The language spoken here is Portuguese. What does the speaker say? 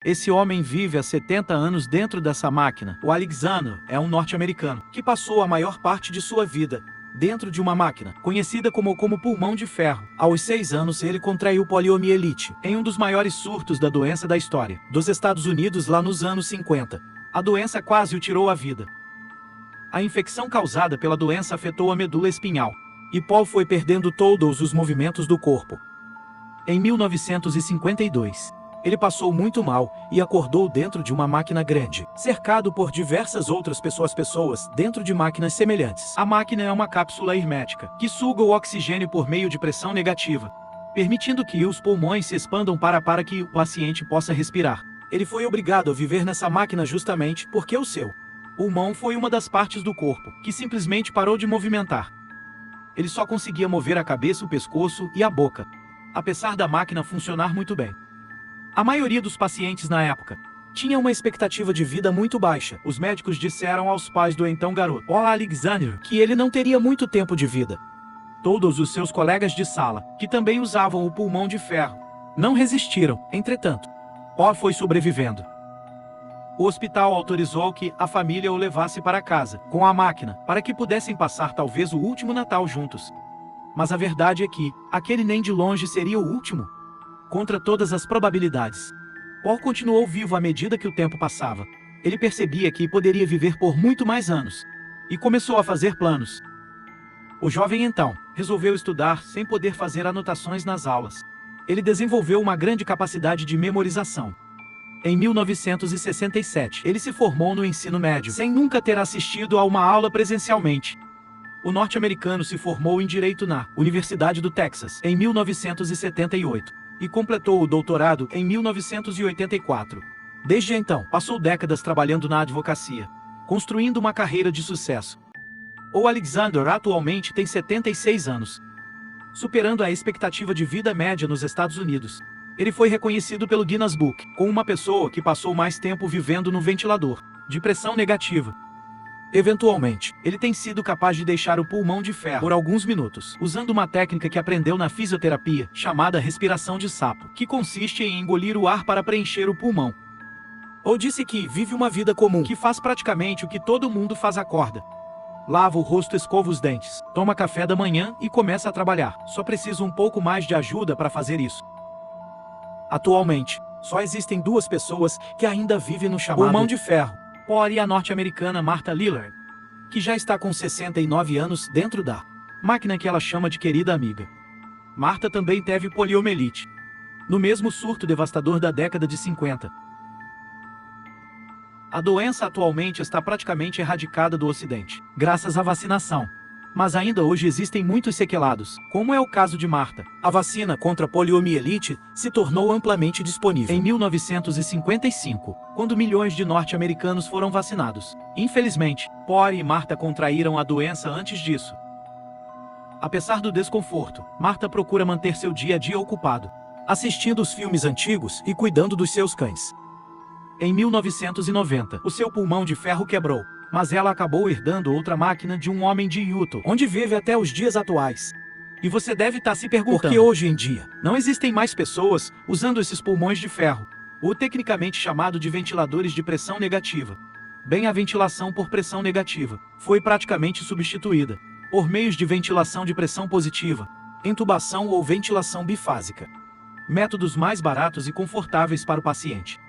Esse homem vive há 70 anos dentro dessa máquina. O Alexander é um norte-americano que passou a maior parte de sua vida dentro de uma máquina, conhecida como pulmão de ferro. Aos 6 anos ele contraiu poliomielite, em um dos maiores surtos da doença da história dos Estados Unidos lá nos anos 50. A doença quase o tirou a vida. A infecção causada pela doença afetou a medula espinhal, e Paul foi perdendo todos os movimentos do corpo. Em 1952, ele passou muito mal e acordou dentro de uma máquina grande, cercado por diversas outras pessoas dentro de máquinas semelhantes. A máquina é uma cápsula hermética que suga o oxigênio por meio de pressão negativa, permitindo que os pulmões se expandam para que o paciente possa respirar. Ele foi obrigado a viver nessa máquina justamente porque o seu pulmão foi uma das partes do corpo que simplesmente parou de movimentar. Ele só conseguia mover a cabeça, o pescoço e a boca, apesar da máquina funcionar muito bem. A maioria dos pacientes na época tinha uma expectativa de vida muito baixa. Os médicos disseram aos pais do então garoto, Paul Alexander, que ele não teria muito tempo de vida. Todos os seus colegas de sala, que também usavam o pulmão de ferro, não resistiram. Entretanto, Paul foi sobrevivendo. O hospital autorizou que a família o levasse para casa, com a máquina, para que pudessem passar talvez o último Natal juntos. Mas a verdade é que, aquele nem de longe seria o último. Contra todas as probabilidades, Paul continuou vivo à medida que o tempo passava. Ele percebia que poderia viver por muito mais anos, e começou a fazer planos. O jovem então resolveu estudar sem poder fazer anotações nas aulas. Ele desenvolveu uma grande capacidade de memorização. Em 1967, ele se formou no ensino médio, sem nunca ter assistido a uma aula presencialmente. O norte-americano se formou em Direito na Universidade do Texas, em 1978. E completou o doutorado em 1984. Desde então, passou décadas trabalhando na advocacia, construindo uma carreira de sucesso. O Alexander atualmente tem 76 anos, superando a expectativa de vida média nos Estados Unidos. Ele foi reconhecido pelo Guinness Book como uma pessoa que passou mais tempo vivendo no ventilador de pressão negativa. Eventualmente, ele tem sido capaz de deixar o pulmão de ferro por alguns minutos, usando uma técnica que aprendeu na fisioterapia, chamada respiração de sapo, que consiste em engolir o ar para preencher o pulmão. Ou disse que vive uma vida comum, que faz praticamente o que todo mundo faz: acorda, lava o rosto, escova os dentes, toma café da manhã e começa a trabalhar. Só precisa um pouco mais de ajuda para fazer isso. Atualmente, só existem 2 pessoas que ainda vivem no chamado pulmão de ferro: Paul e a norte-americana Martha Lillard, que já está com 69 anos dentro da máquina que ela chama de querida amiga. Martha também teve poliomielite, no mesmo surto devastador da década de 50. A doença atualmente está praticamente erradicada do Ocidente, graças à vacinação. Mas ainda hoje existem muitos sequelados, como é o caso de Martha. A vacina contra a poliomielite se tornou amplamente disponível em 1955, quando milhões de norte-americanos foram vacinados. Infelizmente, Paul e Martha contraíram a doença antes disso. Apesar do desconforto, Martha procura manter seu dia a dia ocupado, assistindo os filmes antigos e cuidando dos seus cães. Em 1990, o seu pulmão de ferro quebrou, mas ela acabou herdando outra máquina de um homem de Utah, onde vive até os dias atuais. E você deve estar se perguntando por que hoje em dia não existem mais pessoas usando esses pulmões de ferro, ou tecnicamente chamado de ventiladores de pressão negativa. Bem, a ventilação por pressão negativa foi praticamente substituída por meios de ventilação de pressão positiva, intubação ou ventilação bifásica. Métodos mais baratos e confortáveis para o paciente.